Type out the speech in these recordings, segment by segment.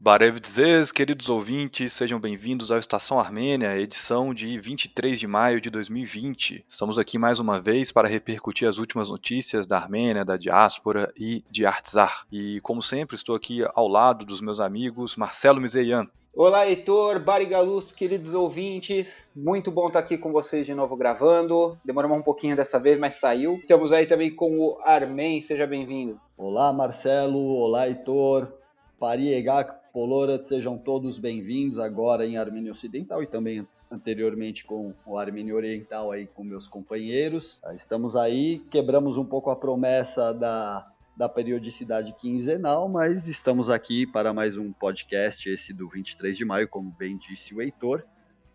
Barev Dzez, queridos ouvintes, sejam bem-vindos ao Estação Armênia, edição de 23 de maio de 2020. Estamos aqui mais uma vez para repercutir as últimas notícias da Armênia, da diáspora e de Artsakh. E, como sempre, estou aqui ao lado dos meus amigos Marcelo Mizeian. Olá, Heitor, Barigalus, queridos ouvintes. Muito bom estar aqui com vocês de novo gravando. Demoramos um pouquinho dessa vez, mas saiu. Estamos aí também com o Armen, seja bem-vindo. Olá, Marcelo. Olá, Heitor. Pariegak, Polorat, sejam todos bem-vindos agora em Armênia Ocidental e também anteriormente com o Armênia Oriental aí com meus companheiros. Estamos aí, quebramos um pouco a promessa da periodicidade quinzenal, mas estamos aqui para mais um podcast, esse do 23 de maio, como bem disse o Heitor.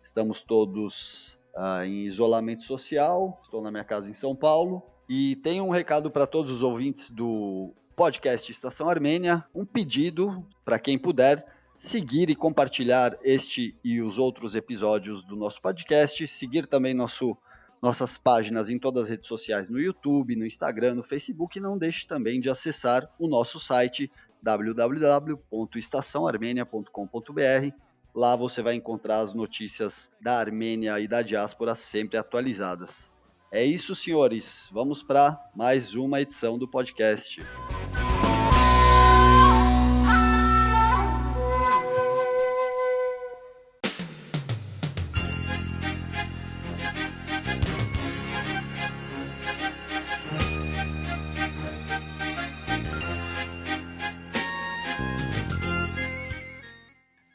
Estamos todos em isolamento social, estou na minha casa em São Paulo, e tenho um recado para todos os ouvintes do podcast Estação Armênia, um pedido para quem puder seguir e compartilhar este e os outros episódios do nosso podcast, seguir também nossas páginas em todas as redes sociais, no YouTube, no Instagram, no Facebook, e não deixe também de acessar o nosso site www.estaçãoarmenia.com.br. Lá você vai encontrar as notícias da Armênia e da diáspora sempre atualizadas. É isso, senhores. Vamos para mais uma edição do podcast.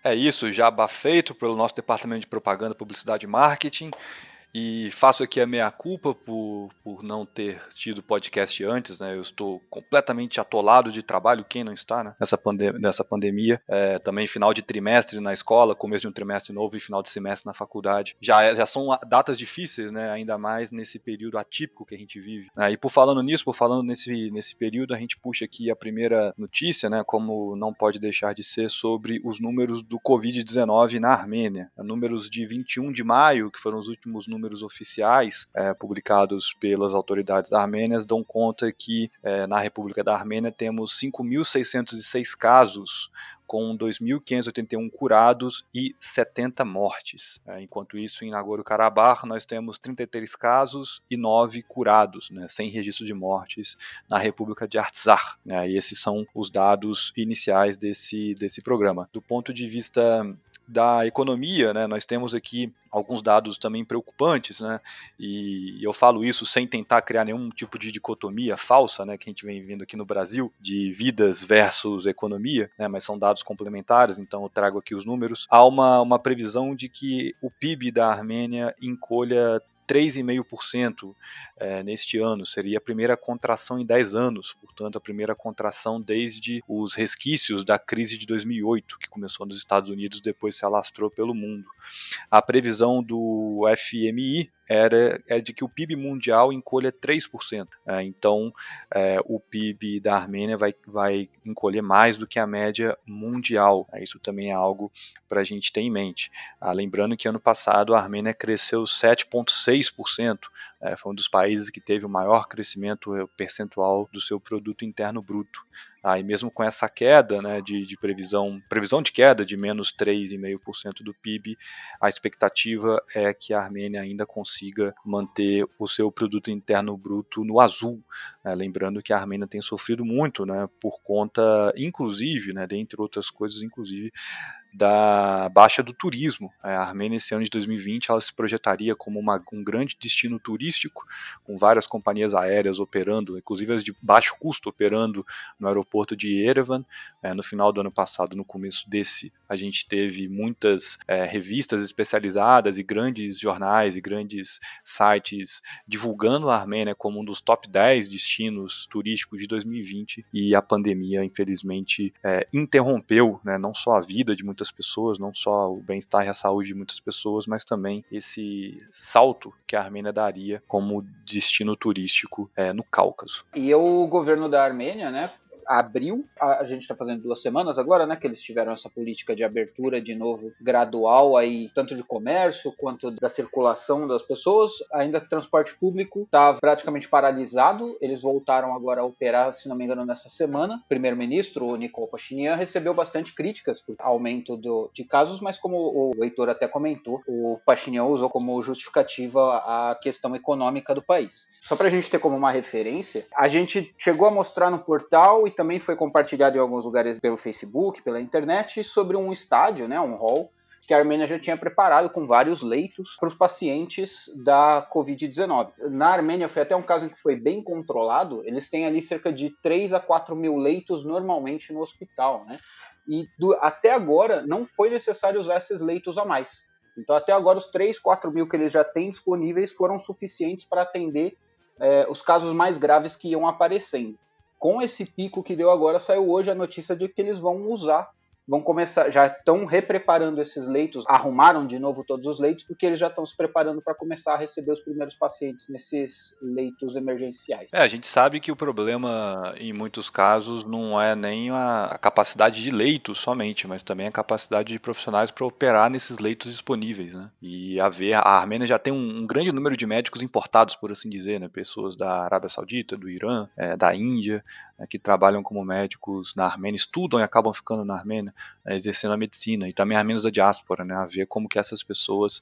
É isso, jabá feito pelo nosso departamento de propaganda, publicidade e marketing. E faço aqui a meia-culpa por não ter tido podcast antes, né? Eu estou completamente atolado de trabalho, quem não está, né? Nessa pandemia. Também final de trimestre na escola, começo de um trimestre novo e final de semestre na faculdade. Já são datas difíceis, né? Ainda mais nesse período atípico que a gente vive. E por falando nesse período, a gente puxa aqui a primeira notícia, né? Como não pode deixar de ser, sobre os números do Covid-19 na Armênia. Números de 21 de maio, que foram os últimos números oficiais publicados pelas autoridades armênias, dão conta que na República da Armênia temos 5.606 casos, com 2.581 curados e 70 mortes. Enquanto isso, em Nagorno-Karabakh, nós temos 33 casos e 9 curados, né, sem registro de mortes na República de Artsakh. E esses são os dados iniciais desse programa. Do ponto de vista da economia, né, nós temos aqui alguns dados também preocupantes, né, e eu falo isso sem tentar criar nenhum tipo de dicotomia falsa, né, que a gente vem vendo aqui no Brasil, de vidas versus economia, né, mas são dados complementares, então eu trago aqui os números. Há uma previsão de que o PIB da Armênia encolha 3,5% neste ano. Seria a primeira contração em 10 anos, portanto a primeira contração desde os resquícios da crise de 2008, que começou nos Estados Unidos, depois se alastrou pelo mundo. A previsão do FMI é de que o PIB mundial encolha 3%. Então, o PIB da Armênia vai encolher mais do que a média mundial. Isso também é algo para a gente ter em mente. Lembrando que ano passado a Armênia cresceu 7,6%. Foi um dos países que teve o maior crescimento percentual do seu produto interno bruto. E mesmo com essa queda, né, de previsão de queda de menos 3,5% do PIB, a expectativa é que a Armênia ainda consiga manter o seu produto interno bruto no azul. Lembrando que a Armênia tem sofrido muito, né, por conta, inclusive, né, dentre outras coisas, inclusive, da baixa do turismo. A Armênia, esse ano de 2020, ela se projetaria como um grande destino turístico, com várias companhias aéreas operando, inclusive as de baixo custo, operando no aeroporto de Yerevan. No final do ano passado, no começo desse, a gente teve muitas revistas especializadas e grandes jornais e grandes sites divulgando a Armênia como um dos top 10 destinos turísticos de 2020, e a pandemia, infelizmente, interrompeu, né, não só a vida de muitas pessoas, não só o bem-estar e a saúde de muitas pessoas, mas também esse salto que a Armênia daria como destino turístico no Cáucaso. E o governo da Armênia, né, abril, a gente está fazendo 2 semanas agora, né, que eles tiveram essa política de abertura de novo gradual aí, tanto de comércio quanto da circulação das pessoas. Ainda o transporte público estava praticamente paralisado, eles voltaram agora a operar, se não me engano, nessa semana. O primeiro-ministro, o Nicole Pashinyan, recebeu bastante críticas por aumento de casos, mas como o Heitor até comentou, o Pashinyan usou como justificativa a questão econômica do país. Só para a gente ter como uma referência, a gente chegou a mostrar no portal e também foi compartilhado em alguns lugares pelo Facebook, pela internet, sobre um estádio, né, um hall, que a Armênia já tinha preparado com vários leitos para os pacientes da Covid-19. Na Armênia foi até um caso em que foi bem controlado, eles têm ali cerca de 3 a 4 mil leitos normalmente no hospital, né? E até agora não foi necessário usar esses leitos a mais. Então até agora os 3, 4 mil que eles já têm disponíveis foram suficientes para atender os casos mais graves que iam aparecendo. Com esse pico que deu agora, saiu hoje a notícia de que eles vão começar, já estão repreparando esses leitos, arrumaram de novo todos os leitos, porque eles já estão se preparando para começar a receber os primeiros pacientes nesses leitos emergenciais. A gente sabe que o problema, em muitos casos, não é nem a capacidade de leitos somente, mas também a capacidade de profissionais para operar nesses leitos disponíveis, né? E a Armênia já tem um grande número de médicos importados, por assim dizer, né? Pessoas da Arábia Saudita, do Irã, da Índia, que trabalham como médicos na Armênia, estudam e acabam ficando na Armênia, exercendo a medicina, e também armênios da diáspora, né, a ver como que essas pessoas,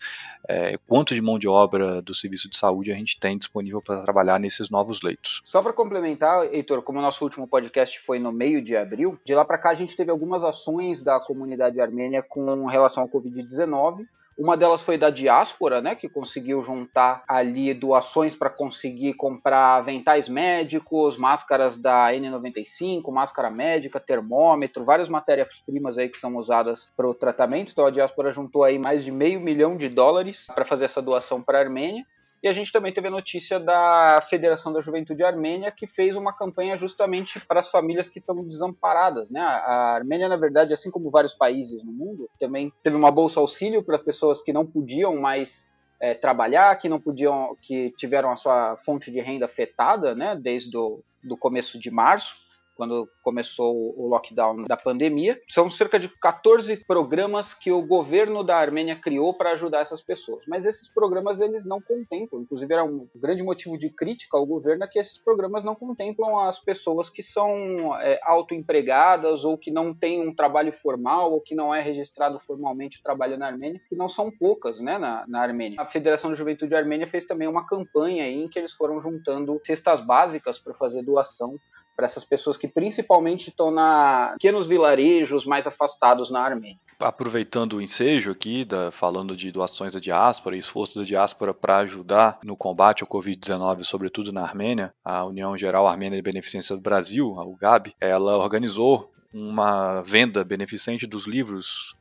quanto de mão de obra do serviço de saúde a gente tem disponível para trabalhar nesses novos leitos. Só para complementar, Heitor, como o nosso último podcast foi no meio de abril, de lá para cá a gente teve algumas ações da comunidade armênia com relação ao Covid-19. Uma delas foi da diáspora, né, que conseguiu juntar ali doações para conseguir comprar aventais médicos, máscaras da N95, máscara médica, termômetro, várias matérias-primas aí que são usadas para o tratamento. Então a diáspora juntou aí mais de $500 milhão para fazer essa doação para a Armênia. E a gente também teve a notícia da Federação da Juventude Armênia, que fez uma campanha justamente para as famílias que estão desamparadas, né? A Armênia, na verdade, assim como vários países no mundo, também teve uma bolsa auxílio para pessoas que não podiam mais trabalhar, que tiveram a sua fonte de renda afetada, né? Desde o começo de março, quando começou o lockdown da pandemia. São cerca de 14 programas que o governo da Armênia criou para ajudar essas pessoas. Mas esses programas eles não contemplam, inclusive era um grande motivo de crítica ao governo, é que esses programas não contemplam as pessoas que são autoempregadas ou que não têm um trabalho formal ou que não é registrado formalmente o trabalho na Armênia, que não são poucas, né, na Armênia. A Federação da Juventude Armênia fez também uma campanha aí em que eles foram juntando cestas básicas para fazer doação para essas pessoas que principalmente estão pequenos vilarejos mais afastados na Armênia. Aproveitando o ensejo aqui, falando de doações da diáspora e esforços da diáspora para ajudar no combate ao Covid-19, sobretudo na Armênia, a União Geral Armênia de Beneficência do Brasil, a UGAB, ela organizou uma venda beneficente dos livros,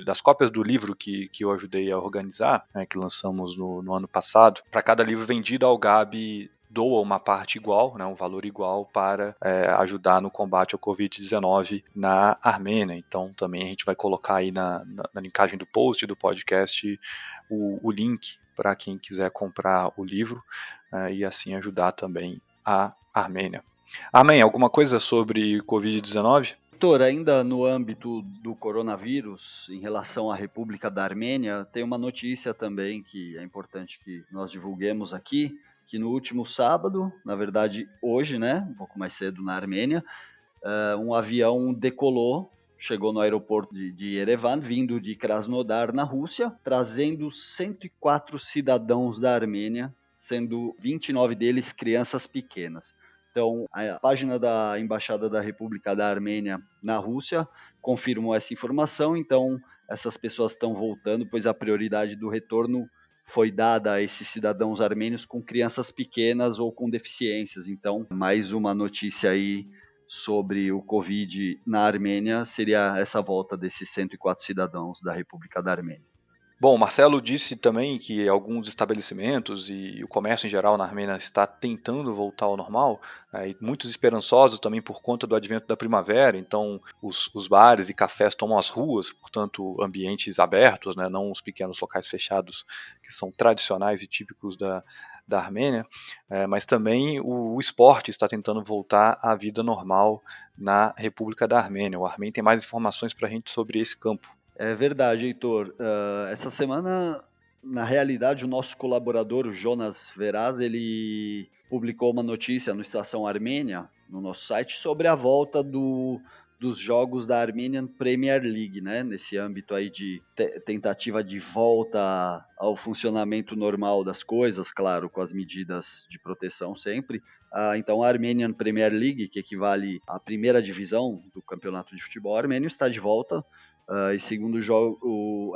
das cópias do livro que eu ajudei a organizar, né, que lançamos no ano passado. Para cada livro vendido, a UGAB doa uma parte igual, né, um valor igual para ajudar no combate ao Covid-19 na Armênia. Então também a gente vai colocar aí na linkagem do post do podcast o link para quem quiser comprar o livro e assim ajudar também a Armênia. Armênia, alguma coisa sobre Covid-19? Doutor, ainda no âmbito do coronavírus, em relação à República da Armênia, tem uma notícia também que é importante que nós divulguemos aqui, que no último sábado, na verdade hoje, né, um pouco mais cedo na Armênia, um avião decolou, chegou no aeroporto de Yerevan, vindo de Krasnodar, na Rússia, trazendo 104 cidadãos da Armênia, sendo 29 deles crianças pequenas. Então, a página da Embaixada da República da Armênia na Rússia confirmou essa informação, então essas pessoas estão voltando, pois a prioridade do retorno foi dada a esses cidadãos armênios com crianças pequenas ou com deficiências. Então, mais uma notícia aí sobre o Covid na Armênia seria essa volta desses 104 cidadãos da República da Armênia. Bom, o Marcelo disse também que alguns estabelecimentos e o comércio em geral na Armênia está tentando voltar ao normal, e muitos esperançosos também por conta do advento da primavera, então os bares e cafés tomam as ruas, portanto ambientes abertos, né, não os pequenos locais fechados que são tradicionais e típicos da Armênia, mas também o esporte está tentando voltar à vida normal na República da Armênia. O Armin tem mais informações para a gente sobre esse campo. É verdade, Heitor. Essa semana, na realidade, o nosso colaborador, o Jonas Veraz, ele publicou uma notícia no Estação Armênia, no nosso site, sobre a volta dos jogos da Armenian Premier League, né? Nesse âmbito aí de tentativa de volta ao funcionamento normal das coisas, claro, com as medidas de proteção sempre. Então a Armenian Premier League, que equivale à primeira divisão do campeonato de futebol armênio, está de volta. E segundo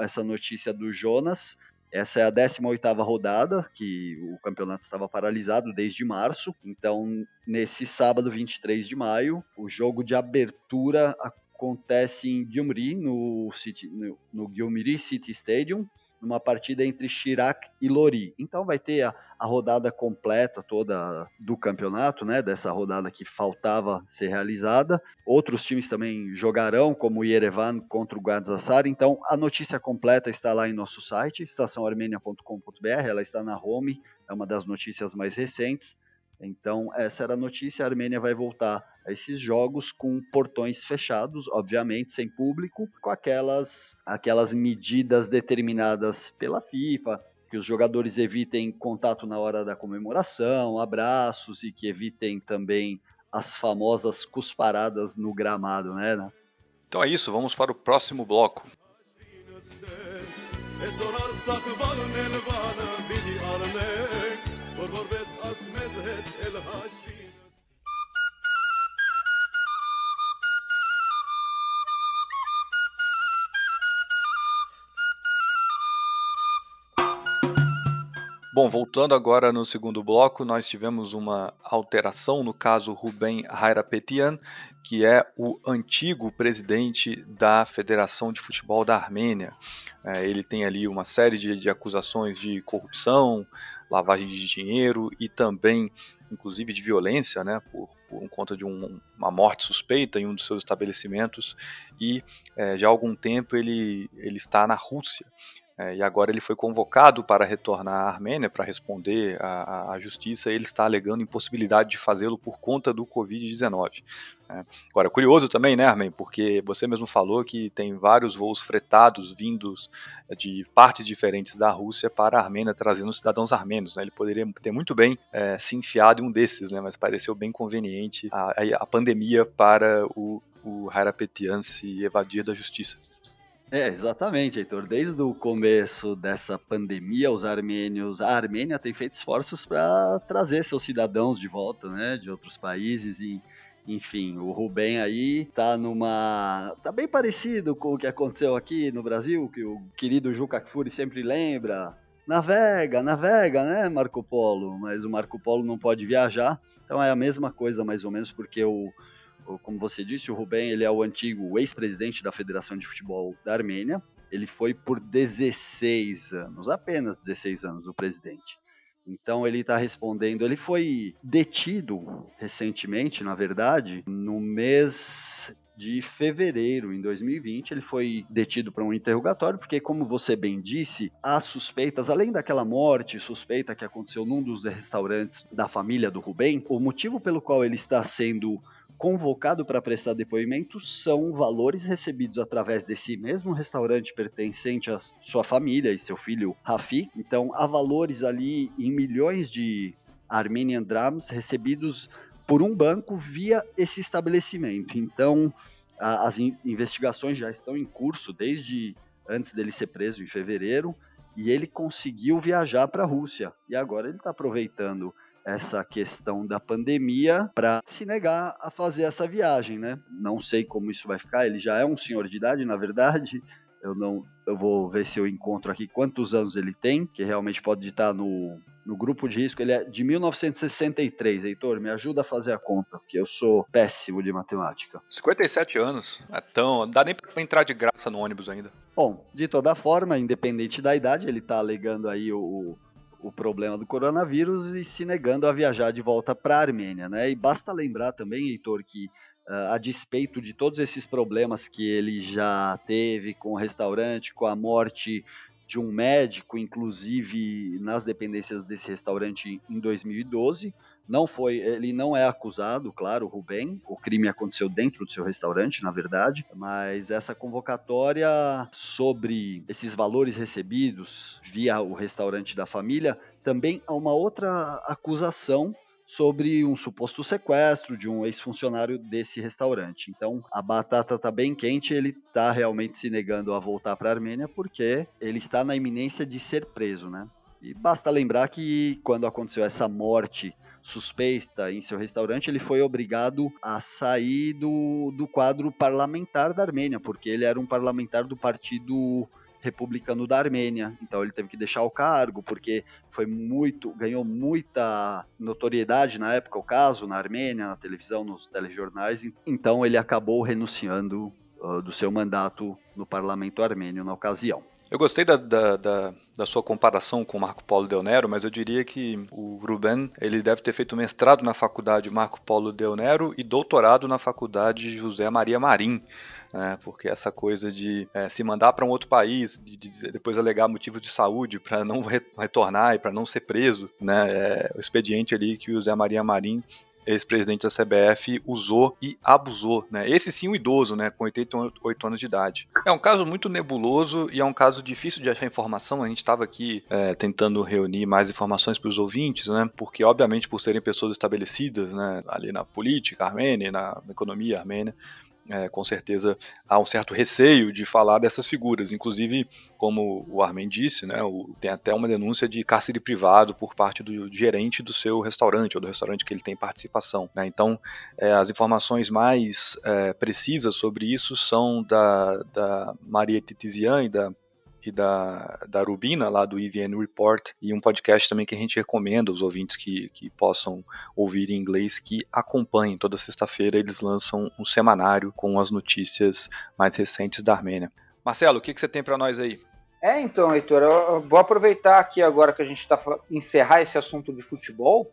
essa notícia do Jonas, essa é a 18ª rodada, que o campeonato estava paralisado desde março. Então, nesse sábado, 23 de maio, o jogo de abertura acontece em Gyumri, no Gyumri City Stadium, numa partida entre Chirac e Lori. Então vai ter a rodada completa toda do campeonato, né? Dessa rodada que faltava ser realizada. Outros times também jogarão, como o Yerevan contra o Galatasaray. Então a notícia completa está lá em nosso site, estaçãoarmenia.com.br. Ela está na home, é uma das notícias mais recentes. Então essa era a notícia, a Armênia vai voltar a esses jogos com portões fechados, obviamente sem público, com aquelas medidas determinadas pela FIFA, que os jogadores evitem contato na hora da comemoração, abraços, e que evitem também as famosas cusparadas no gramado, né? Então é isso, vamos para o próximo bloco. Bom, voltando agora no segundo bloco, nós tivemos uma alteração no caso Ruben Hayrapetyyan, que é o antigo presidente da Federação de Futebol da Armênia. Ele tem ali uma série de acusações de corrupção, lavagem de dinheiro e também, inclusive, de violência, né, por conta de uma morte suspeita em um dos seus estabelecimentos, e já há algum tempo ele está na Rússia. E agora ele foi convocado para retornar à Armênia para responder à justiça, e ele está alegando impossibilidade de fazê-lo por conta do Covid-19. Agora, curioso também, né, Armin, porque você mesmo falou que tem vários voos fretados vindos de partes diferentes da Rússia para a Armênia, trazendo cidadãos armênios, né? Ele poderia ter muito bem se enfiado em um desses, né, mas pareceu bem conveniente a pandemia para o Hayrapetyyan se evadir da justiça. Exatamente, Heitor. Desde o começo dessa pandemia, a Armênia tem feito esforços para trazer seus cidadãos de volta, né, de outros países, e enfim, o Ruben aí tá bem parecido com o que aconteceu aqui no Brasil, que o querido Juca Kfouri sempre lembra. Navega, né, Marco Polo? Mas o Marco Polo não pode viajar, então é a mesma coisa mais ou menos, porque como você disse, o Ruben, ele é o antigo ex-presidente da Federação de Futebol da Armênia. Ele foi por 16 anos, apenas 16 anos, o presidente. Então ele está respondendo, ele foi detido recentemente, na verdade, no mês de fevereiro, em 2020, ele foi detido para um interrogatório, porque, como você bem disse, há suspeitas, além daquela morte suspeita que aconteceu num dos restaurantes da família do Ruben, o motivo pelo qual ele está sendo convocado para prestar depoimento são valores recebidos através desse mesmo restaurante pertencente à sua família e seu filho Rafi. Então há valores ali em milhões de Armenian drams recebidos por um banco via esse estabelecimento. Então as investigações já estão em curso desde antes dele ser preso em fevereiro, e ele conseguiu viajar para a Rússia, e agora ele está aproveitando essa questão da pandemia para se negar a fazer essa viagem, né? Não sei como isso vai ficar, ele já é um senhor de idade, na verdade. Eu vou ver se eu encontro aqui quantos anos ele tem, que realmente pode estar no grupo de risco. Ele é de 1963, Heitor, me ajuda a fazer a conta, porque eu sou péssimo de matemática. 57 anos, não dá nem para entrar de graça no ônibus ainda. Bom, de toda forma, independente da idade, ele está alegando aí o problema do coronavírus e se negando a viajar de volta para a Armênia, né? E basta lembrar também, Heitor, que a despeito de todos esses problemas que ele já teve com o restaurante, com a morte de um médico, inclusive nas dependências desse restaurante em 2012. Ele não é acusado, claro, o Rubem. O crime aconteceu dentro do seu restaurante, na verdade, mas essa convocatória sobre esses valores recebidos via o restaurante da família, também há uma outra acusação sobre um suposto sequestro de um ex-funcionário desse restaurante. Então, a batata está bem quente, ele está realmente se negando a voltar para a Armênia porque ele está na iminência de ser preso, né? E basta lembrar que quando aconteceu essa morte suspeita em seu restaurante, ele foi obrigado a sair do quadro parlamentar da Armênia, porque ele era um parlamentar do Partido Republicano da Armênia, então ele teve que deixar o cargo, porque ganhou muita notoriedade na época o caso, na Armênia, na televisão, nos telejornais, então ele acabou renunciando do seu mandato no parlamento armênio na ocasião. Eu gostei da sua comparação com Marco Polo Deonero, mas eu diria que o Rubem ele deve ter feito mestrado na faculdade Marco Polo Deonero e doutorado na faculdade José Maria Marim, porque essa coisa de se mandar para um outro país, de depois alegar motivos de saúde para não retornar e para não ser preso, né, o expediente ali que o José Maria Marim, ex-presidente da CBF, usou e abusou, né? Esse sim, o idoso, né, com 88 anos de idade. É um caso muito nebuloso e é um caso difícil de achar informação. A gente estava aqui tentando reunir mais informações para os ouvintes, né? Porque, obviamente, por serem pessoas estabelecidas, né, ali na política armênia, na economia armênia, com certeza há um certo receio de falar dessas figuras. Inclusive, como o Armen disse, né, tem até uma denúncia de cárcere privado por parte do gerente do seu restaurante, ou do restaurante que ele tem participação, né? Então, as informações mais precisas sobre isso são da Maria Titizian e da Rubina, lá do EVN Report, e um podcast também que a gente recomenda aos ouvintes que possam ouvir em inglês, que acompanhem. Toda sexta-feira eles lançam um semanário com as notícias mais recentes da Armênia. Marcelo, o que você tem para nós aí? Então, Heitor, eu vou aproveitar aqui agora que a gente está encerrar esse assunto de futebol,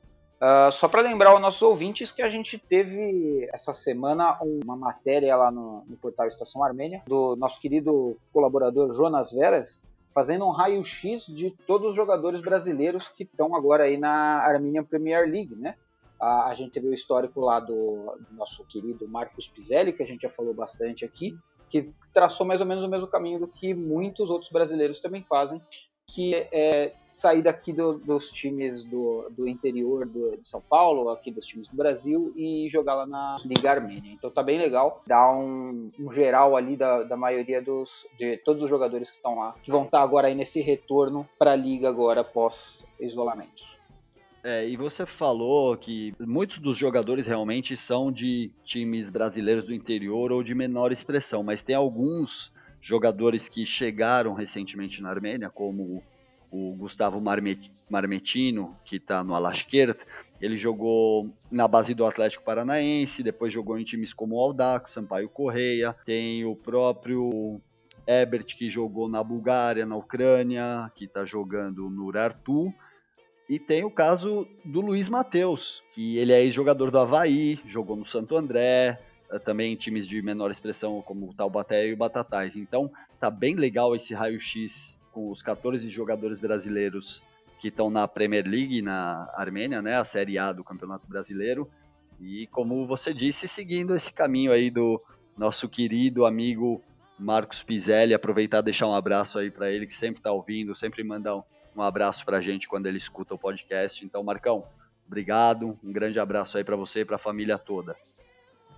só para lembrar aos nossos ouvintes que a gente teve essa semana uma matéria lá no portal Estação Armênia, do nosso querido colaborador Jonas Veras, fazendo um raio-x de todos os jogadores brasileiros que estão agora aí na Armenian Premier League, né? A gente teve o histórico lá do nosso querido Marcos Piselli, que a gente já falou bastante aqui, que traçou mais ou menos o mesmo caminho do que muitos outros brasileiros também fazem, que é sair daqui dos times do interior de São Paulo, aqui dos times do Brasil, e jogar lá na Liga Armênia. Então tá bem legal, dá um geral ali da maioria de todos os jogadores que estão lá, que vão estar agora aí nesse retorno para a Liga agora pós-isolamento. E você falou que muitos dos jogadores realmente são de times brasileiros do interior ou de menor expressão, mas tem alguns jogadores que chegaram recentemente na Armênia, como o Gustavo Marmetino, que está no Alashkert. Ele jogou na base do Atlético Paranaense, depois jogou em times como o Audax, Sampaio Correia. Tem o próprio Ebert, que jogou na Bulgária, na Ucrânia, que está jogando no Urartu. E tem o caso do Luiz Matheus, que ele é ex-jogador do Avaí, jogou no Santo André, também em times de menor expressão como o Taubaté e o Batatais. Então tá bem legal esse raio-x com os 14 jogadores brasileiros que estão na Premier League, na Armênia, né, a Série A do Campeonato Brasileiro. E como você disse, seguindo esse caminho aí do nosso querido amigo Marcos Piselli, aproveitar e deixar um abraço aí para ele, que sempre tá ouvindo, sempre manda um abraço pra gente quando ele escuta o podcast. Então, Marcão, obrigado, um grande abraço aí para você e para a família toda.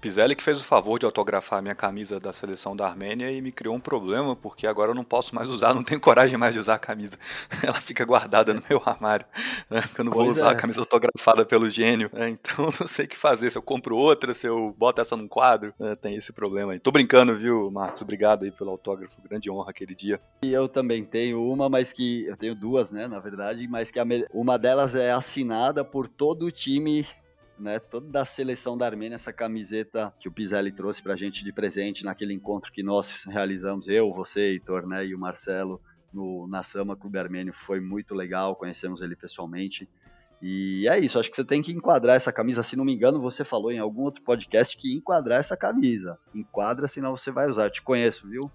Piselli que fez o favor de autografar a minha camisa da seleção da Armênia e me criou um problema, porque agora eu não posso mais usar, não tenho coragem mais de usar a camisa. Ela fica guardada no meu armário, né? Porque eu não vou usar a camisa autografada pelo gênio, né? Então eu não sei o que fazer, se eu compro outra, se eu boto essa num quadro, né? Tem esse problema aí. Tô brincando, viu, Marcos? Obrigado aí pelo autógrafo, grande honra aquele dia. E eu também tenho uma, mas que eu tenho duas, né, na verdade, mas que uma delas é assinada por todo o time, né, toda a seleção da Armênia, essa camiseta que o Piselli trouxe pra gente de presente naquele encontro que nós realizamos, eu, você, Heitor, né, e o Marcelo, na Sama Clube Armênio. Foi muito legal, conhecemos ele pessoalmente. E é isso, acho que você tem que enquadrar essa camisa. Se não me engano, você falou em algum outro podcast que enquadrar essa camisa. Enquadra, senão você vai usar. Eu te conheço, viu?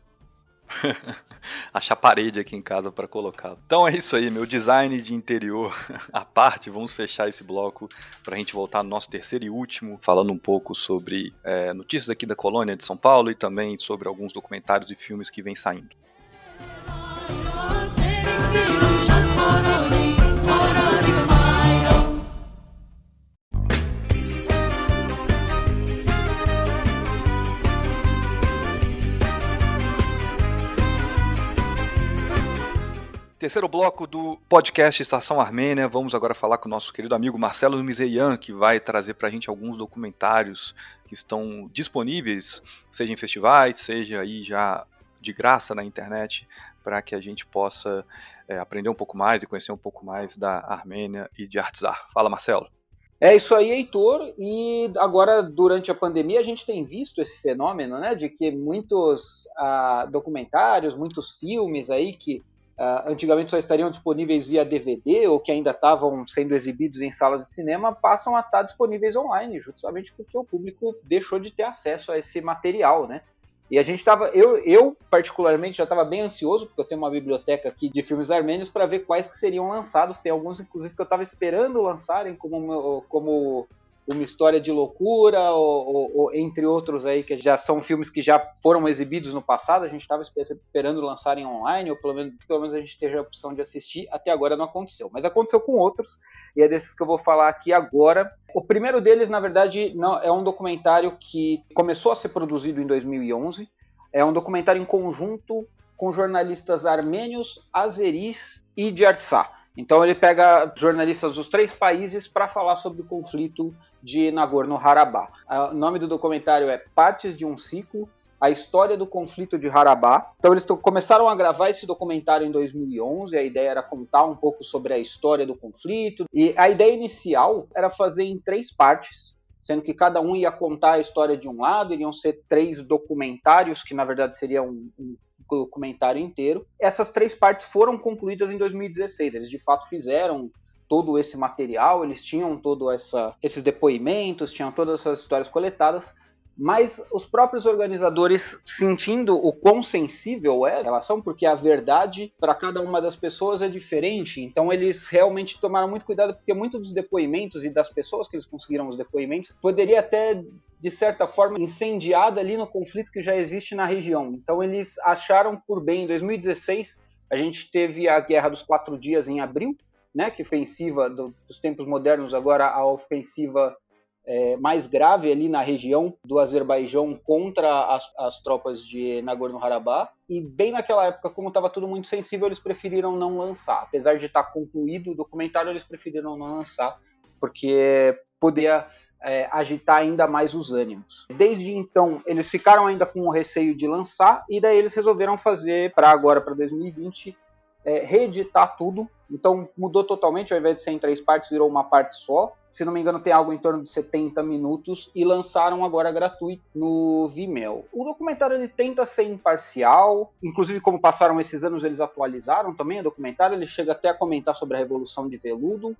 Achar parede aqui em casa para colocar. Então é isso aí, meu design de interior à parte. Vamos fechar esse bloco para a gente voltar no nosso terceiro e último, falando um pouco sobre notícias aqui da colônia de São Paulo e também sobre alguns documentários e filmes que vêm saindo. Terceiro bloco do podcast Estação Armênia. Vamos agora falar com o nosso querido amigo Marcelo Mizeian, que vai trazer para a gente alguns documentários que estão disponíveis, seja em festivais, seja aí já de graça na internet, para que a gente possa aprender um pouco mais e conhecer um pouco mais da Armênia e de Artsakh. Fala, Marcelo. É isso aí, Heitor, e agora durante a pandemia a gente tem visto esse fenômeno, né, de que muitos documentários, muitos filmes aí que antigamente só estariam disponíveis via DVD ou que ainda estavam sendo exibidos em salas de cinema, passam a estar disponíveis online, justamente porque o público deixou de ter acesso a esse material, né? E a gente estava, eu particularmente já estava bem ansioso, porque eu tenho uma biblioteca aqui de filmes armênios para ver quais que seriam lançados. Tem alguns, inclusive, que eu estava esperando lançarem, como Uma História de Loucura, ou entre outros aí, que já são filmes que já foram exibidos no passado. A gente estava esperando lançarem online, ou pelo menos a gente teve a opção de assistir. Até agora não aconteceu, mas aconteceu com outros, e é desses que eu vou falar aqui agora. O primeiro deles, na verdade, é um documentário que começou a ser produzido em 2011. É um documentário em conjunto com jornalistas armênios, azeris e de Artsakh. Então ele pega jornalistas dos 3 países para falar sobre o conflito de Nagorno-Karabakh. O nome do documentário é Partes de um Ciclo, a história do conflito de Karabakh. Então eles começaram a gravar esse documentário em 2011, a ideia era contar um pouco sobre a história do conflito, e a ideia inicial era fazer em 3 partes, sendo que cada um ia contar a história de um lado, iriam ser 3 documentários, que na verdade seria um documentário inteiro. Essas 3 partes foram concluídas em 2016, eles de fato fizeram todo esse material, eles tinham todos esses depoimentos, tinham todas essas histórias coletadas, mas os próprios organizadores, sentindo o quão sensível é a relação, porque a verdade para cada uma das pessoas é diferente, então eles realmente tomaram muito cuidado, porque muitos dos depoimentos e das pessoas que eles conseguiram os depoimentos, poderia até, de certa forma, incendiada ali no conflito que já existe na região. Então eles acharam por bem, em 2016, a gente teve a Guerra dos 4 Dias em abril, né, que ofensiva dos tempos modernos, agora a ofensiva mais grave ali na região do Azerbaijão contra as tropas de Nagorno-Karabakh, e bem naquela época, como estava tudo muito sensível, eles preferiram não lançar. Apesar de estar concluído o documentário, eles preferiram não lançar, porque poderia agitar ainda mais os ânimos. Desde então, eles ficaram ainda com o receio de lançar, e daí eles resolveram fazer, para 2020, reeditar tudo. Então mudou totalmente, ao invés de ser em 3 partes, virou uma parte só. Se não me engano, tem algo em torno de 70 minutos, e lançaram agora gratuito no Vimeo. O documentário ele tenta ser imparcial, inclusive como passaram esses anos, eles atualizaram também o documentário, ele chega até a comentar sobre a Revolução de Veludo,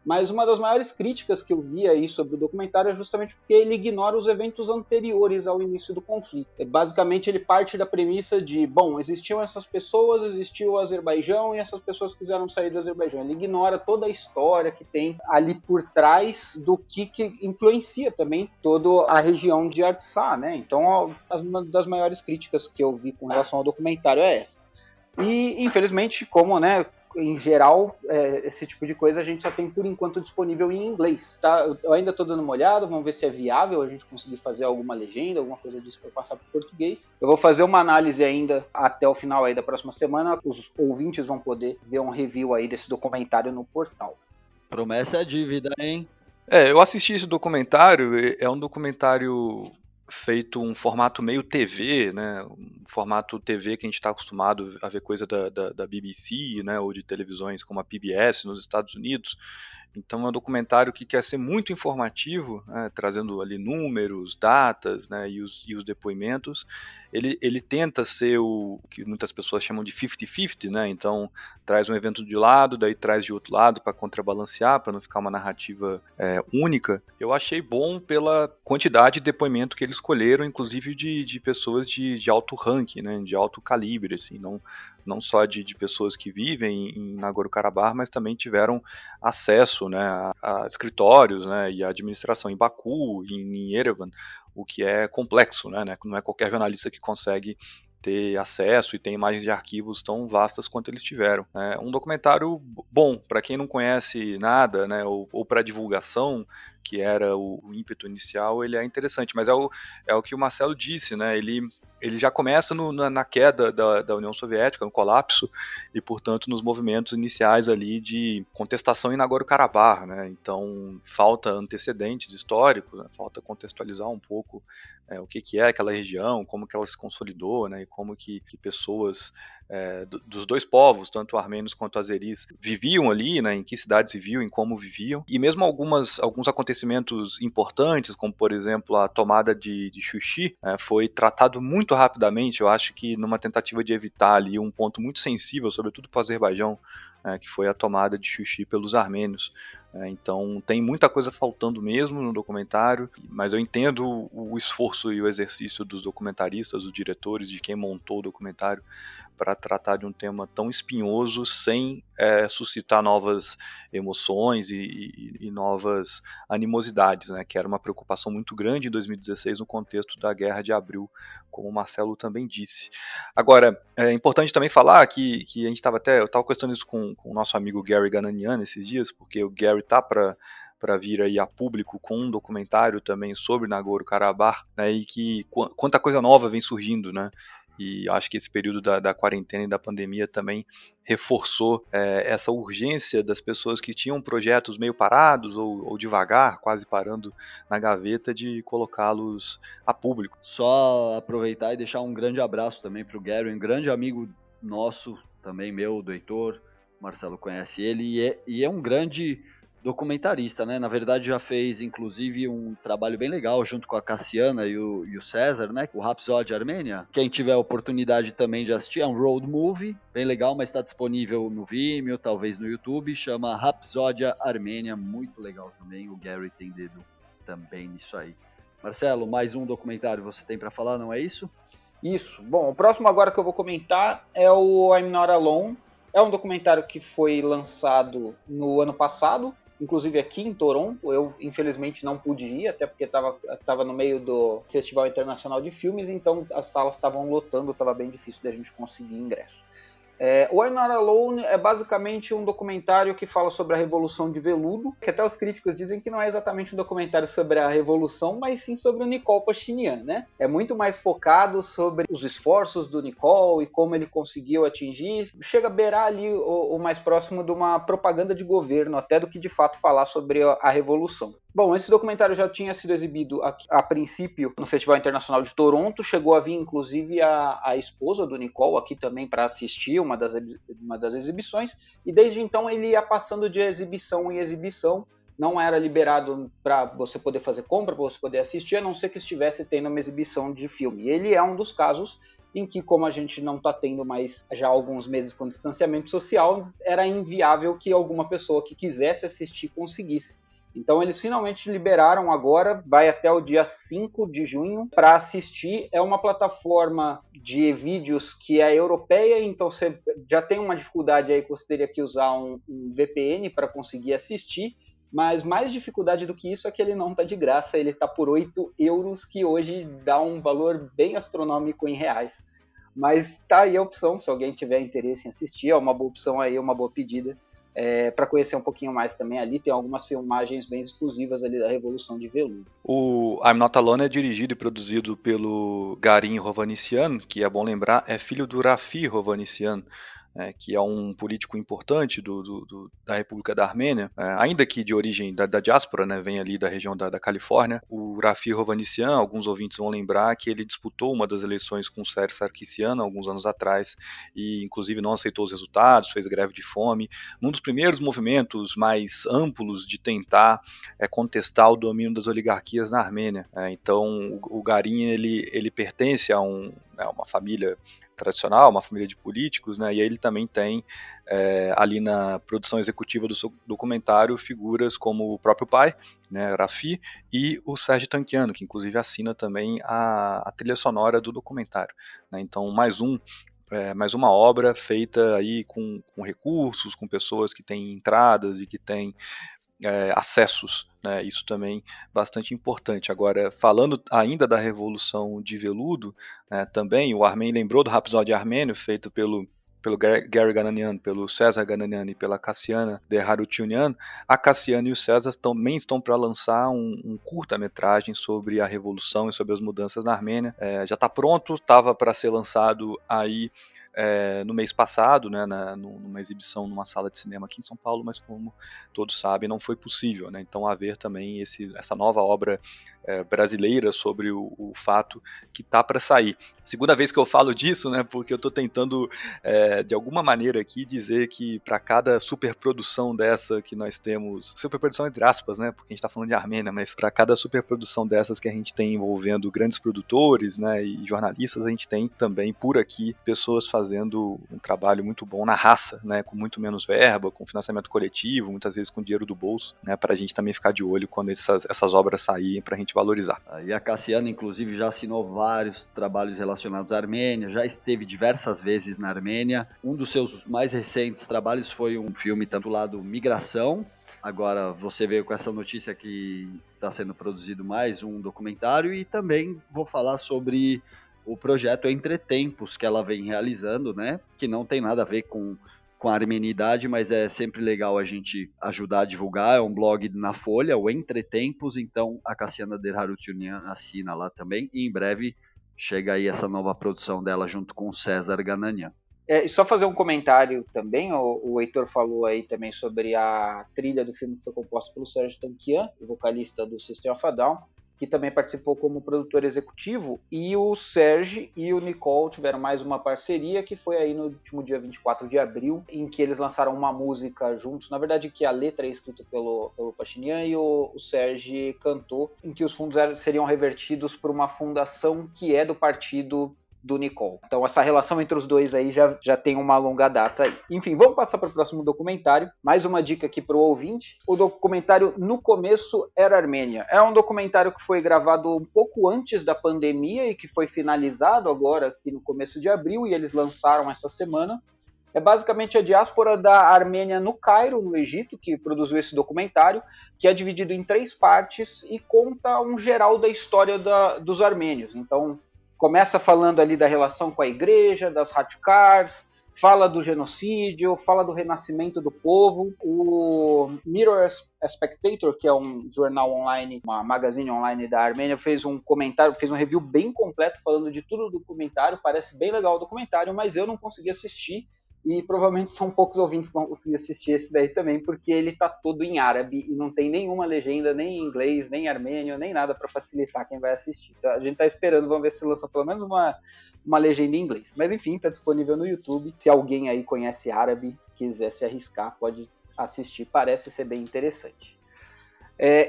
mas uma das maiores críticas que eu vi aí sobre o documentário é justamente porque ele ignora os eventos anteriores ao início do conflito. Basicamente, ele parte da premissa de, bom, existiam essas pessoas, existiu o Azerbaijão e essas pessoas quiseram sair do Azerbaijão. Ele ignora toda a história que tem ali por trás do que influencia também toda a região de Artsakh, né? Então, uma das maiores críticas que eu vi com relação ao documentário é essa. E, infelizmente, como, né, em geral, esse tipo de coisa a gente só tem por enquanto disponível em inglês, tá? Eu ainda estou dando uma olhada, vamos ver se é viável a gente conseguir fazer alguma legenda, alguma coisa disso para passar para o português. Eu vou fazer uma análise ainda até o final aí da próxima semana, os ouvintes vão poder ver um review aí desse documentário no portal. Promessa é dívida, hein? Eu assisti esse documentário, é um documentário feito um formato meio TV, né? Um formato TV que a gente está acostumado a ver coisa da BBC, né? Ou de televisões como a PBS nos Estados Unidos. Então é um documentário que quer ser muito informativo, né, trazendo ali números, datas, né, e os depoimentos. Ele tenta ser o que muitas pessoas chamam de 50-50, né? Então traz um evento de lado, daí traz de outro lado para contrabalancear, para não ficar uma narrativa única. Eu achei bom pela quantidade de depoimento que eles escolheram, inclusive de pessoas de alto ranking, né, de alto calibre, assim, não só de pessoas que vivem em Nagorno-Karabakh, mas também tiveram acesso, né, a escritórios, né, e a administração em Baku, em Yerevan, o que é complexo, né, não é qualquer jornalista que consegue ter acesso e tem imagens de arquivos tão vastas quanto eles tiveram. É um documentário bom, para quem não conhece nada, né, ou para divulgação, que era o ímpeto inicial, ele é interessante, mas é o que o Marcelo disse, né, ele já começa na queda da União Soviética, no colapso, e, portanto, nos movimentos iniciais ali de contestação em Nagorno-Karabakh, né? Então, falta antecedentes históricos, né? Falta contextualizar um pouco o que é aquela região, como que ela se consolidou, né? E como que pessoas dos dois povos, tanto armênios quanto azeris, viviam ali, né, em que cidades viviam, em como viviam, e mesmo alguns acontecimentos importantes, como por exemplo a tomada de Xuxi, foi tratado muito rapidamente, eu acho que numa tentativa de evitar ali um ponto muito sensível, sobretudo para o Azerbaijão, que foi a tomada de Xuxi pelos armênios. Então tem muita coisa faltando mesmo no documentário, mas eu entendo o esforço e o exercício dos documentaristas, dos diretores, de quem montou o documentário, para tratar de um tema tão espinhoso sem suscitar novas emoções e novas animosidades, né, que era uma preocupação muito grande em 2016 no contexto da Guerra de Abril, como o Marcelo também disse. Agora, é importante também falar que a gente eu estava questionando isso com o nosso amigo Gary Gananian esses dias, porque o Gary tá para vir aí a público com um documentário também sobre Nagorno-Karabakh, né, e que quanta coisa nova vem surgindo, né? E acho que esse período da quarentena e da pandemia também reforçou essa urgência das pessoas que tinham projetos meio parados ou devagar, quase parando na gaveta, de colocá-los a público. Só aproveitar e deixar um grande abraço também para o Gary, um grande amigo nosso, também meu, do Heitor, Marcelo conhece ele, e é um grande documentarista, né? Na verdade já fez inclusive um trabalho bem legal junto com a Cassiana e o César, né? O Rhapsody Armênia. Quem tiver a oportunidade também de assistir, é um road movie, bem legal, mas está disponível no Vimeo, talvez no YouTube, chama Rhapsody Armênia, muito legal também, o Gary tem dedo também nisso aí. Marcelo, mais um documentário você tem para falar, não é isso? Isso. Bom, o próximo agora que eu vou comentar é o I'm Not Alone. É um documentário que foi lançado no ano passado, inclusive aqui em Toronto. Eu, infelizmente, não pude ir, até porque estava no meio do Festival Internacional de Filmes, então as salas estavam lotando, estava bem difícil da gente conseguir ingresso. O I'm Not Alone é basicamente um documentário que fala sobre a Revolução de Veludo, que até os críticos dizem que não é exatamente um documentário sobre a Revolução, mas sim sobre o Nikol Pashinyan, né? É muito mais focado sobre os esforços do Nikol e como ele conseguiu atingir. Chega a beirar ali o mais próximo de uma propaganda de governo, até do que de fato falar sobre a Revolução. Bom, esse documentário já tinha sido exibido a princípio no Festival Internacional de Toronto, chegou a vir inclusive a esposa do Nikol aqui também para assistir uma das exibições, e desde então ele ia passando de exibição em exibição, não era liberado para você poder fazer compra, para você poder assistir, a não ser que estivesse tendo uma exibição de filme. E ele é um dos casos em que, como a gente não está tendo mais já alguns meses com distanciamento social, era inviável que alguma pessoa que quisesse assistir conseguisse. Então eles finalmente liberaram agora, vai até o dia 5 de junho para assistir. É uma plataforma de vídeos que é europeia, então você já tem uma dificuldade aí que você teria que usar um VPN para conseguir assistir, mas mais dificuldade do que isso é que ele não está de graça, ele está por 8 euros, que hoje dá um valor bem astronômico em reais. Mas tá aí a opção, se alguém tiver interesse em assistir, é uma boa opção aí, uma boa pedida. Para conhecer um pouquinho mais também ali, tem algumas filmagens bem exclusivas ali da Revolução de Veludo. O I'm Not Alone é dirigido e produzido pelo Garin Hovhannisyan, que é bom lembrar, é filho do Rafi Hovhannisyan, que é um político importante da República da Armênia, ainda que de origem da diáspora, né, vem ali da região da Califórnia. O Rafi Hovhannissian, alguns ouvintes vão lembrar que ele disputou uma das eleições com o Sérgio Sarkisian alguns anos atrás e inclusive não aceitou os resultados, fez greve de fome. Um dos primeiros movimentos mais amplos de tentar contestar o domínio das oligarquias na Armênia. Então o Garin ele pertence a uma família tradicional, uma família de políticos, né, e ele também tem ali na produção executiva do seu documentário figuras como o próprio pai, né, Rafi, e o Serj Tankian, que inclusive assina também a trilha sonora do documentário, né. Então mais uma obra feita aí com recursos, com pessoas que têm entradas e que têm acessos, né, isso também bastante importante. Agora, falando ainda da Revolução de Veludo, também o Armen lembrou do Rapsódia Armênio, feito pelo Gary Gananian, pelo César Gananian e pela Cassiana de Harutyunyan. A Cassiana e o César também estão para lançar um curta-metragem sobre a Revolução e sobre as mudanças na Armênia. Já está pronto, estava para ser lançado aí no mês passado, né, numa exibição numa sala de cinema aqui em São Paulo, mas como todos sabem, não foi possível, né? Então haver também essa nova obra brasileira sobre o fato que está para sair. Segunda vez que eu falo disso, né, porque eu estou tentando de alguma maneira aqui dizer que para cada superprodução dessa que nós temos, superprodução entre aspas, né, porque a gente está falando de Armênia, mas para cada superprodução dessas que a gente tem envolvendo grandes produtores, né, e jornalistas, a gente tem também por aqui pessoas fazendo um trabalho muito bom na raça, né, com muito menos verba, com financiamento coletivo, muitas vezes com dinheiro do bolso, né, para a gente também ficar de olho quando essas obras saírem, para a gente valorizar. E a Cassiana, inclusive, já assinou vários trabalhos relacionados à Armênia, já esteve diversas vezes na Armênia. Um dos seus mais recentes trabalhos foi um filme intitulado Migração. Agora você veio com essa notícia que está sendo produzido mais um documentário, e também vou falar sobre o projeto Entre Tempos que ela vem realizando, né? Que não tem nada a ver com a armenidade, mas é sempre legal a gente ajudar a divulgar. É um blog na Folha, o Entre Tempos, então a Cassiana de Harutyunyan assina lá também, e em breve chega aí essa nova produção dela junto com o César Gananian. E só fazer um comentário também, o Heitor falou aí também sobre a trilha do filme que foi composta pelo Serj Tankian, o vocalista do System of a Down, que também participou como produtor executivo, e o Serj e o Nicole tiveram mais uma parceria, que foi aí no último dia 24 de abril, em que eles lançaram uma música juntos, na verdade que a letra é escrita pelo Pachinian e o Serj cantou, em que os fundos seriam revertidos por uma fundação que é do partido do Nicole. Então essa relação entre os dois aí já tem uma longa data aí. Enfim, vamos passar para o próximo documentário. Mais uma dica aqui para o ouvinte. O documentário No Começo Era Armênia. É um documentário que foi gravado um pouco antes da pandemia e que foi finalizado agora aqui no começo de abril, e eles lançaram essa semana. É basicamente a diáspora da Armênia no Cairo, no Egito, que produziu esse documentário, que é dividido em 3 partes e conta um geral da história dos armênios. Então começa falando ali da relação com a igreja, das Hatkars, fala do genocídio, fala do renascimento do povo. O Mirror Spectator, que é um jornal online, uma magazine online da Armênia, fez um comentário, fez um review bem completo falando de tudo do documentário. Parece bem legal o documentário, mas eu não consegui assistir. E provavelmente são poucos ouvintes que vão conseguir assistir esse daí também, porque ele tá todo em árabe e não tem nenhuma legenda, nem em inglês, nem em armênio, nem nada para facilitar quem vai assistir. Então, a gente tá esperando, vamos ver se lança pelo menos uma legenda em inglês. Mas enfim, tá disponível no YouTube. Se alguém aí conhece árabe, quiser se arriscar, pode assistir. Parece ser bem interessante.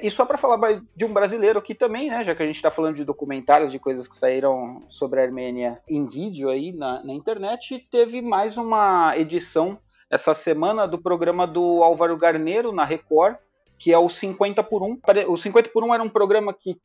E só para falar de um brasileiro aqui também, né, já que a gente está falando de documentários, de coisas que saíram sobre a Armênia em vídeo aí na internet, teve mais uma edição essa semana do programa do Álvaro Garneiro na Record, que é o 50 por 1. O 50 por 1 era um programa que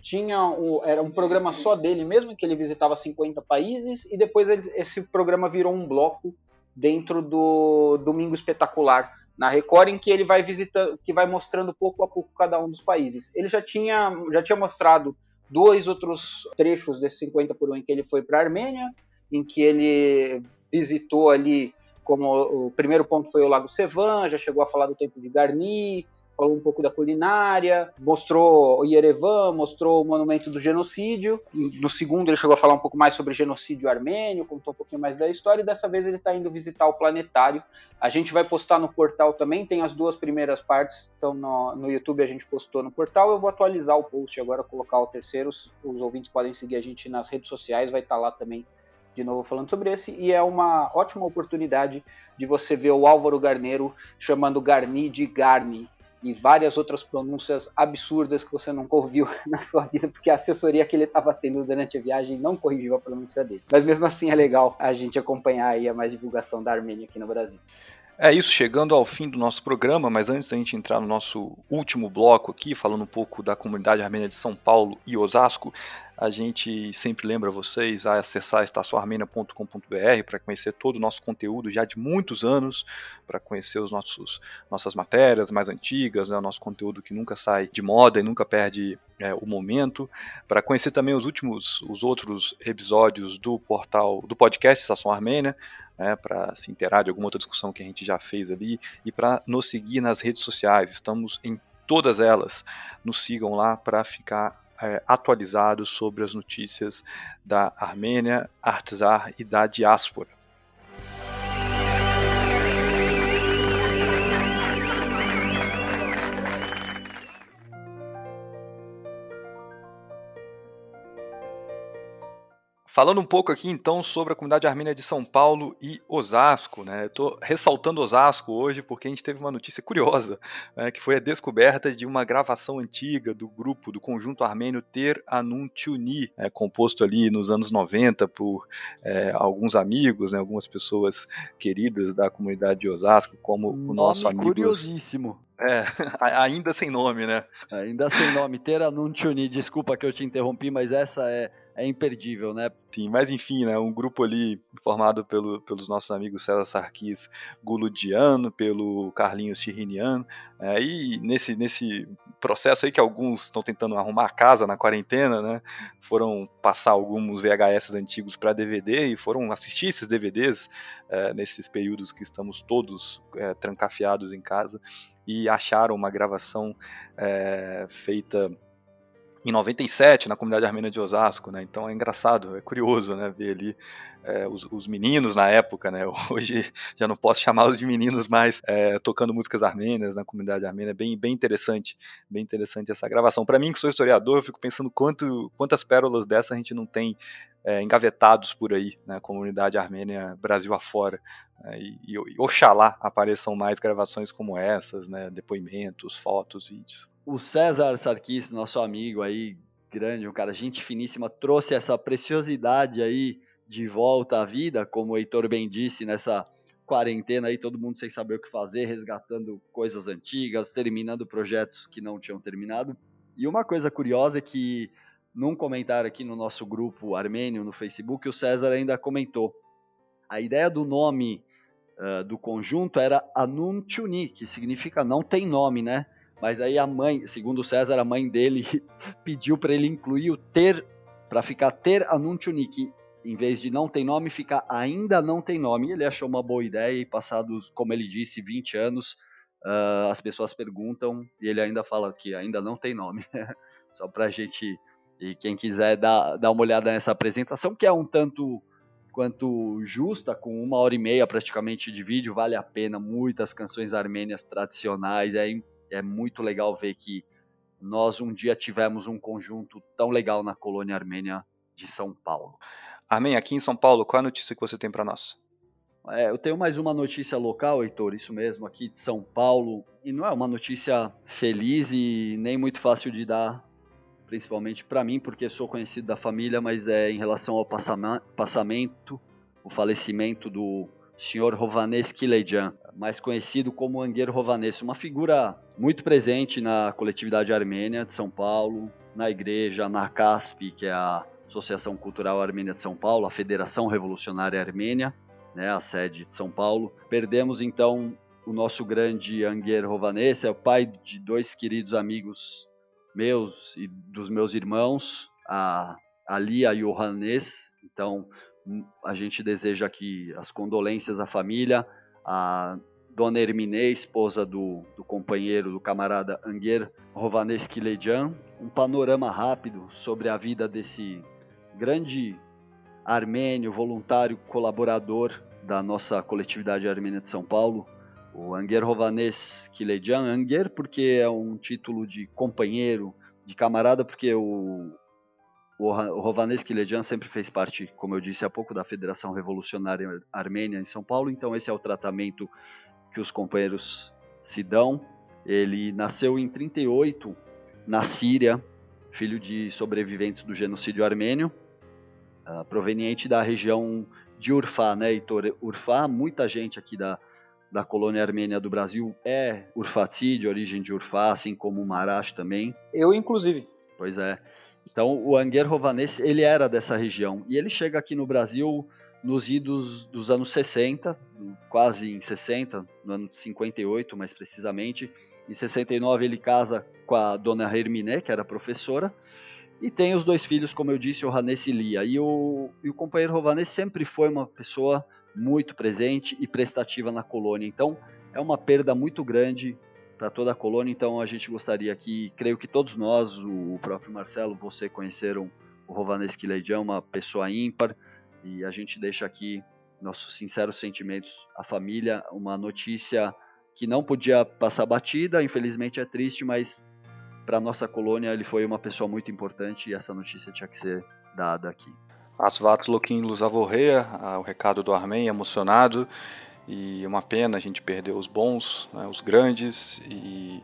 era um programa só dele mesmo, que ele visitava 50 países, e depois esse programa virou um bloco dentro do Domingo Espetacular na Record, em que ele vai visitando, que vai mostrando pouco a pouco cada um dos países. Ele já tinha mostrado 2 outros trechos desse 50 por 1 em que ele foi para a Armênia, em que ele visitou ali, como o primeiro ponto foi o Lago Sevan, já chegou a falar do Templo de Garni, falou um pouco da culinária, mostrou o Yerevan, mostrou o monumento do genocídio. No segundo ele chegou a falar um pouco mais sobre genocídio armênio, contou um pouquinho mais da história, e dessa vez ele está indo visitar o planetário. A gente vai postar no portal também, tem as 2 primeiras partes, então no YouTube a gente postou no portal, eu vou atualizar o post agora, colocar o terceiro, os ouvintes podem seguir a gente nas redes sociais, vai estar lá também de novo falando sobre esse, e é uma ótima oportunidade de você ver o Álvaro Garneiro chamando Garni de Garni, e várias outras pronúncias absurdas que você nunca ouviu na sua vida, porque a assessoria que ele estava tendo durante a viagem não corrigiu a pronúncia dele. Mas mesmo assim é legal a gente acompanhar aí a mais divulgação da Armênia aqui no Brasil. É isso, chegando ao fim do nosso programa, mas antes da gente entrar no nosso último bloco aqui, falando um pouco da comunidade armênia de São Paulo e Osasco, a gente sempre lembra vocês a acessar estaçãoarmenia.com.br para conhecer todo o nosso conteúdo já de muitos anos, para conhecer nossas matérias mais antigas, né, o nosso conteúdo que nunca sai de moda e nunca perde o momento, para conhecer também os outros episódios do podcast Estação Armênia, para se inteirar de alguma outra discussão que a gente já fez ali, e para nos seguir nas redes sociais. Estamos em todas elas. Nos sigam lá para ficar atualizados sobre as notícias da Armênia, Artsakh e da diáspora. Falando um pouco aqui então sobre a comunidade armênia de São Paulo e Osasco, né? Eu estou ressaltando Osasco hoje porque a gente teve uma notícia curiosa, né? Que foi a descoberta de uma gravação antiga do grupo, do conjunto armênio Ter Anun Tuni, composto ali nos anos 90 por alguns amigos, né? Algumas pessoas queridas da comunidade de Osasco, como o nosso amigo... Curiosíssimo. Ainda sem nome, né? Ainda sem nome, Ter Anun Tuni, desculpa que eu te interrompi, mas essa é imperdível, né? Sim, mas enfim, né, um grupo ali formado pelos nossos amigos César Sarkis Guludian, pelo Carlinhos Chirinian, e nesse processo aí que alguns estão tentando arrumar a casa na quarentena, né, foram passar alguns VHS antigos para DVD e foram assistir esses DVDs nesses períodos que estamos todos trancafiados em casa, e acharam uma gravação feita em 97, na comunidade armênia de Osasco, né? Então é engraçado, é curioso, né, ver ali os meninos na época, né? Hoje já não posso chamá-los de meninos mais, tocando músicas armênias na comunidade armênia, bem interessante essa gravação. Para mim, que sou historiador, eu fico pensando quantas pérolas dessa a gente não tem engavetados por aí, né? Comunidade armênia Brasil afora. E oxalá apareçam mais gravações como essas, né? Depoimentos, fotos, vídeos. O César Sarkis, nosso amigo aí, grande, um cara gente finíssima, trouxe essa preciosidade aí de volta à vida, como o Heitor bem disse, nessa quarentena aí, todo mundo sem saber o que fazer, resgatando coisas antigas, terminando projetos que não tinham terminado. E uma coisa curiosa é que, num comentário aqui no nosso grupo armênio no Facebook, o César ainda comentou. A ideia do nome do conjunto era Anun Tuni, que significa não tem nome, né? Mas aí a mãe, segundo o César, a mãe dele pediu para ele incluir o ter, para ficar Ter Anun Tuni, que em vez de não tem nome, fica ainda não tem nome. E ele achou uma boa ideia e passados, como ele disse, 20 anos, as pessoas perguntam e ele ainda fala que ainda não tem nome. Só para a gente, e quem quiser dar uma olhada nessa apresentação, que é um tanto quanto justa, com 1h30 praticamente de vídeo, vale a pena, muitas canções armênias tradicionais, é muito legal ver que nós um dia tivemos um conjunto tão legal na colônia armênia de São Paulo. Amém, aqui em São Paulo, qual é a notícia que você tem para nós? Eu tenho mais uma notícia local, Heitor, isso mesmo, aqui de São Paulo, e não é uma notícia feliz e nem muito fácil de dar, principalmente para mim, porque sou conhecido da família, mas é em relação ao passamento, o falecimento do senhor Hovhannes Kilejan, mais conhecido como Anguer Hovhannes, uma figura muito presente na coletividade armênia de São Paulo, na igreja, na CASP, que é a Associação Cultural Armênia de São Paulo, a Federação Revolucionária Armênia, né, a sede de São Paulo. Perdemos então o nosso grande Anguer Hovhannes, é o pai de 2 queridos amigos meus e dos meus irmãos, a Lia e o Hovhannes. Então a gente deseja aqui as condolências à família, a Dona Herminé, esposa do companheiro, do camarada Anguer Hovhannes-Kiledjan, um panorama rápido sobre a vida desse grande armênio, voluntário, colaborador da nossa coletividade armênia de São Paulo, o Anguer Hovhannes-Kiledjan. Anguer porque é um título de companheiro, de camarada, porque o Hovhannes-Kiledjan sempre fez parte, como eu disse há pouco, da Federação Revolucionária Armênia em São Paulo, então esse é o tratamento que os companheiros se dão. Ele nasceu em 1938, na Síria, filho de sobreviventes do genocídio armênio, proveniente da região de Urfa, né, Heitor? Urfa, muita gente aqui da colônia armênia do Brasil é Urfatsi, de origem de Urfa, assim como o Marash também. Eu, inclusive. Pois é. Então, o Anguer Hovhannes, ele era dessa região. E ele chega aqui no Brasil nos idos dos anos 60, quase em 60, no ano de 58, mais precisamente. Em 69, ele casa com a dona Herminé, que era professora, e tem os 2 filhos, como eu disse, Hovhannes e Lia. E o companheiro Hovhannes sempre foi uma pessoa muito presente e prestativa na colônia. Então, é uma perda muito grande para toda a colônia. Então, a gente gostaria que, creio que todos nós, o próprio Marcelo, você conheceram o Hovhannes-Kiledjan, uma pessoa ímpar, e a gente deixa aqui nossos sinceros sentimentos à família, uma notícia que não podia passar batida, infelizmente é triste, mas para a nossa colônia ele foi uma pessoa muito importante e essa notícia tinha que ser dada aqui. Asvat Loquim Lusavorreia, o recado do Armen, emocionado, e uma pena a gente perder os bons, né, os grandes, e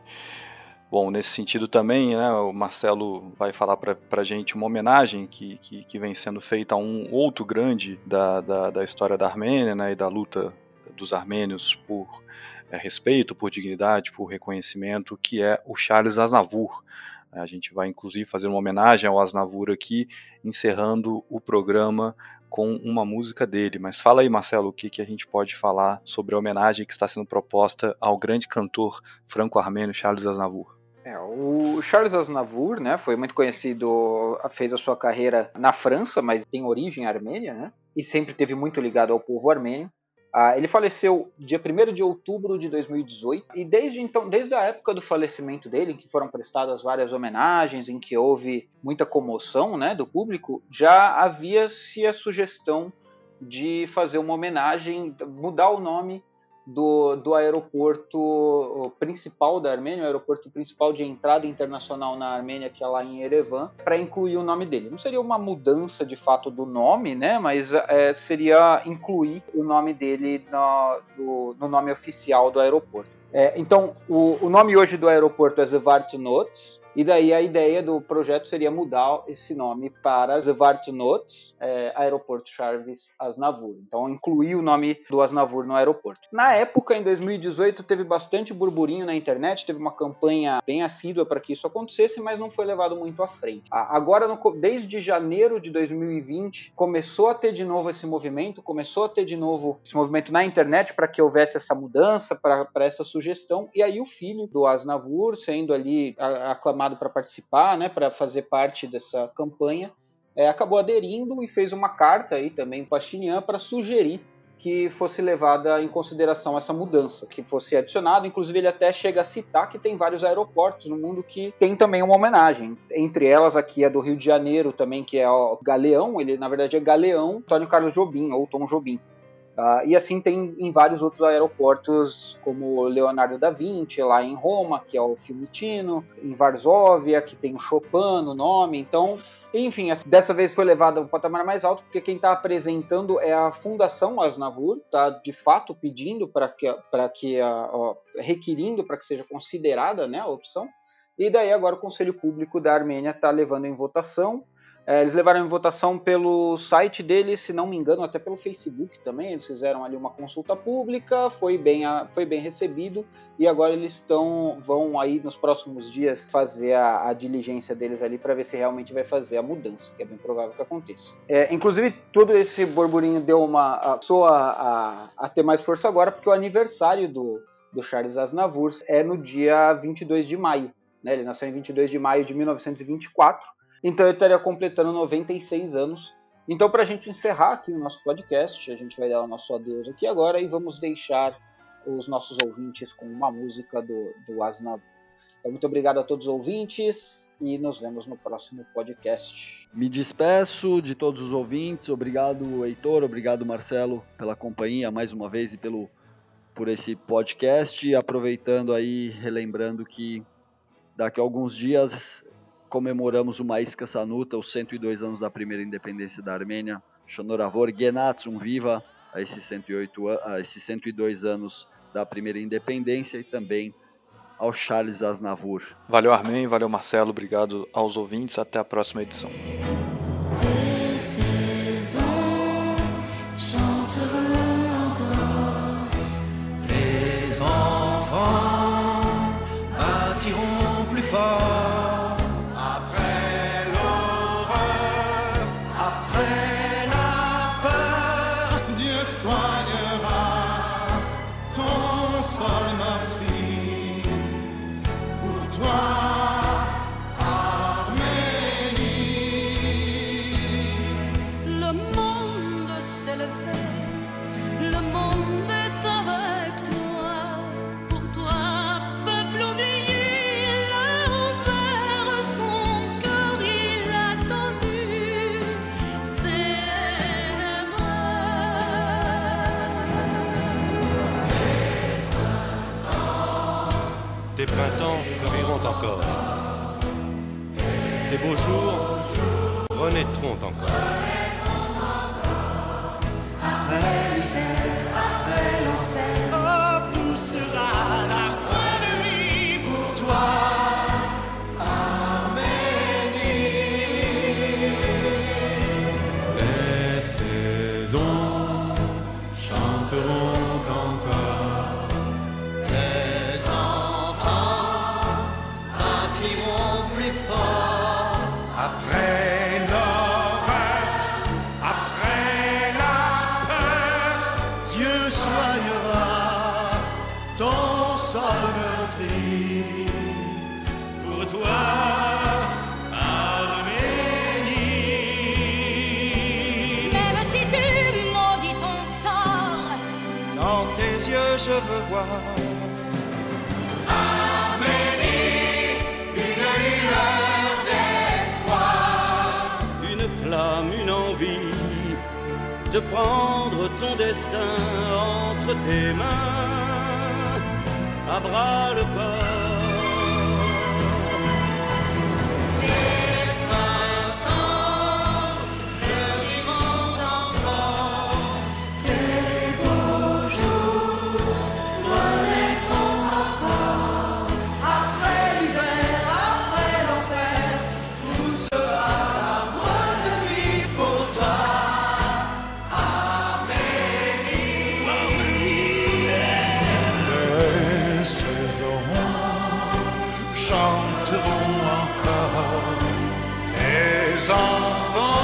bom, nesse sentido também, né, o Marcelo vai falar para a gente uma homenagem que vem sendo feita a um outro grande da história da Armênia, né, e da luta dos armênios por respeito, por dignidade, por reconhecimento, que é o Charles Aznavour. A gente vai inclusive fazer uma homenagem ao Aznavour aqui, encerrando o programa com uma música dele. Mas fala aí, Marcelo, o que a gente pode falar sobre a homenagem que está sendo proposta ao grande cantor franco-armênio Charles Aznavour? O Charles Aznavour, né, foi muito conhecido, fez a sua carreira na França, mas tem origem armênia, né, e sempre teve muito ligado ao povo armênio. Ele faleceu dia 1º de outubro de 2018, e desde a época do falecimento dele, em que foram prestadas várias homenagens, em que houve muita comoção, né, do público, já havia-se a sugestão de fazer uma homenagem, mudar o nome do aeroporto principal da Armênia, o aeroporto principal de entrada internacional na Armênia, que é lá em Erevan, para incluir o nome dele. Não seria uma mudança de fato do nome, né? Mas seria incluir o nome dele no nome oficial do aeroporto. Então, o nome hoje do aeroporto é Zvartnots, e daí a ideia do projeto seria mudar esse nome para Zvartnots, Aeroporto Charles Aznavour. Então, incluir o nome do Aznavour no aeroporto. Na época, em 2018, teve bastante burburinho na internet, teve uma campanha bem assídua para que isso acontecesse, mas não foi levado muito à frente. Agora, desde janeiro de 2020, começou a ter de novo esse movimento na internet para que houvesse essa mudança, para essa sugestão, e aí o filho do Aznavour, sendo ali aclamado para participar, né, para fazer parte dessa campanha, acabou aderindo e fez uma carta aí também para Pashinyan para sugerir que fosse levada em consideração essa mudança, que fosse adicionado. Inclusive ele até chega a citar que tem vários aeroportos no mundo que tem também uma homenagem, entre elas aqui a do Rio de Janeiro também, que é o Galeão, ele na verdade é Galeão Antônio Carlos Jobim, ou Tom Jobim. E assim tem em vários outros aeroportos, como Leonardo da Vinci, lá em Roma, que é o Fiumicino, em Varsóvia, que tem o Chopin no nome. Então, enfim, dessa vez foi levada ao patamar mais alto, porque quem está apresentando é a Fundação Aznavour, está de fato pedindo requerindo para que seja considerada, né, a opção. E daí agora o Conselho Público da Armênia está levando em votação. Eles levaram em votação pelo site deles, se não me engano, até pelo Facebook também. Eles fizeram ali uma consulta pública, foi bem recebido, e agora eles vão aí nos próximos dias fazer a diligência deles ali para ver se realmente vai fazer a mudança, que é bem provável que aconteça. Inclusive, todo esse burburinho passou a ter mais força agora, porque o aniversário do Charles Aznavour é no dia 22 de maio. Né? Ele nasceu em 22 de maio de 1924. Então eu estaria completando 96 anos. Então, para a gente encerrar aqui o nosso podcast, a gente vai dar o nosso adeus aqui agora e vamos deixar os nossos ouvintes com uma música do Aznavour. Então, muito obrigado a todos os ouvintes e nos vemos no próximo podcast. Me despeço de todos os ouvintes. Obrigado, Heitor. Obrigado, Marcelo, pela companhia mais uma vez e por esse podcast. Aproveitando aí, relembrando que daqui a alguns dias comemoramos o Maíska Sanuta, os 102 anos da primeira independência da Armênia. Shonoravor Genatsum Viva, a esses 102 anos da primeira independência, e também ao Charles Aznavour. Valeu, Armen, valeu, Marcelo, obrigado aos ouvintes, até a próxima edição. Tes enfants bâtiront plus fort. Après l'horreur, après la peur, Dieu soignera ton sol meurtri. Pour toi, Arménie. Le monde s'est levé, le monde est avec toi. Pour toi, peuple oublié, il a ouvert son cœur, il a tendu ses bras. Tes printemps fleuriront encore. Tes beaux jours renaîtront encore. Après l'hiver, après l'enfer, oh, poussera l'arbre de vie pour toi, Arménie. Tes saisons chanteront encore. Tes enfants bâtiront plus fort. Après l'horreur, après la peur, Dieu soignera ton sol meurtri. Pour toi, Arménie. Même si tu maudis ton sort, Dans tes yeux je veux voir Arménie, une lueur d'espoir, une flamme, une envie de prendre ton destin entre tes mains, à bras le corps. Tes printemps fleuriront encore, tes beaux jours renaîtront encore. Après l'hiver, après l'enfer, poussera l'arbre de vie pour toi, Arménie. Tes saisons chanteront encore, tes enfants